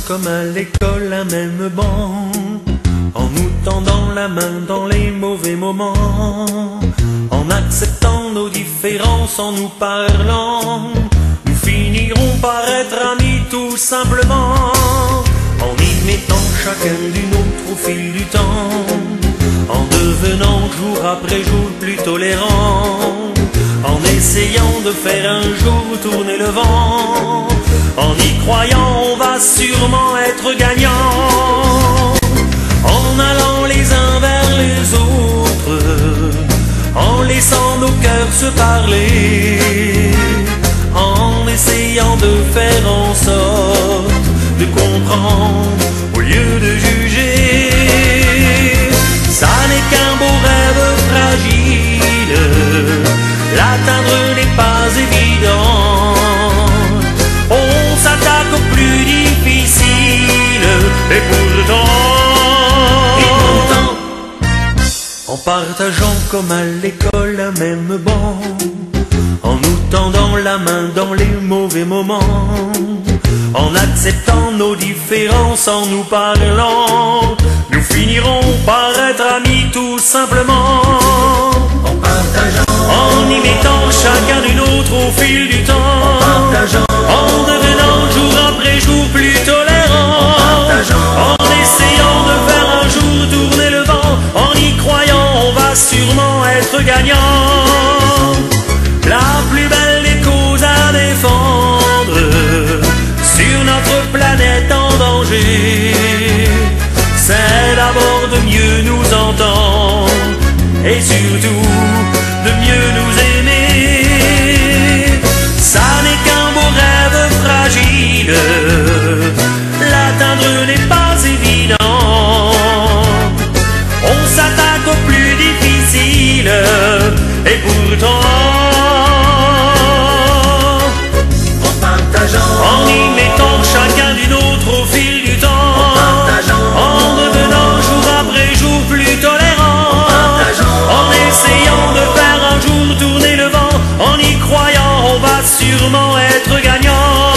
comme à l'école un même banc, en nous tendant la main dans les mauvais moments, en acceptant nos différences, en nous parlant, nous finirons par être amis tout simplement, en y mettant chacun d'une autre au fil du temps, en devenant jour après jour plus tolérant, en essayant de faire un jour tourner le vent, en y croyant on va sûrement être gagnant, en allant les uns vers les autres, en laissant nos cœurs se parler, en essayant de faire en sorte de comprendre au lieu de juger. Ça n'est qu'un beau rêve fragile, l'atteindre n'est pas évident, on s'attaque au plus difficile, et pourtant, en partageant comme à l'école un même banc, en nous tendant la main dans les mauvais moments, en acceptant nos différences, en nous parlant, nous finirons par être amis tout simplement, en partageant, en y mettant chacun d'une autre au fil du temps, en partageant, en devenant jour après jour plus tolérant, en essayant de faire un jour tourner le vent, en y croyant on va sûrement être gagnant. La plus belle des causes à défendre sur notre planète en danger, c'est d'abord de mieux nous entendre et surtout de mieux nous aimer. Ça n'est qu'un beau rêve fragile, l'atteindre n'est pas évident, on s'attaque au plus difficile, et pourtant, en y mettant chacun d'une autre au fil du temps, en devenant jour après jour plus tolérant, en essayant de faire un jour tourner le vent, en y croyant on va sûrement être gagnant,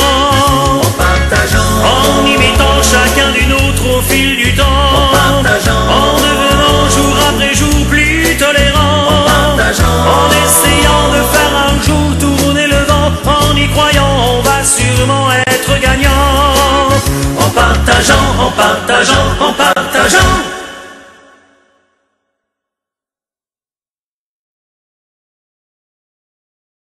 en y mettant chacun d'une autre au fil du temps, en devenant jour après jour plus tolérant, en essayant de faire un jour tourner le vent, en y croyant on va sûrement être gagnant, en partageant, en partageant, en partageant.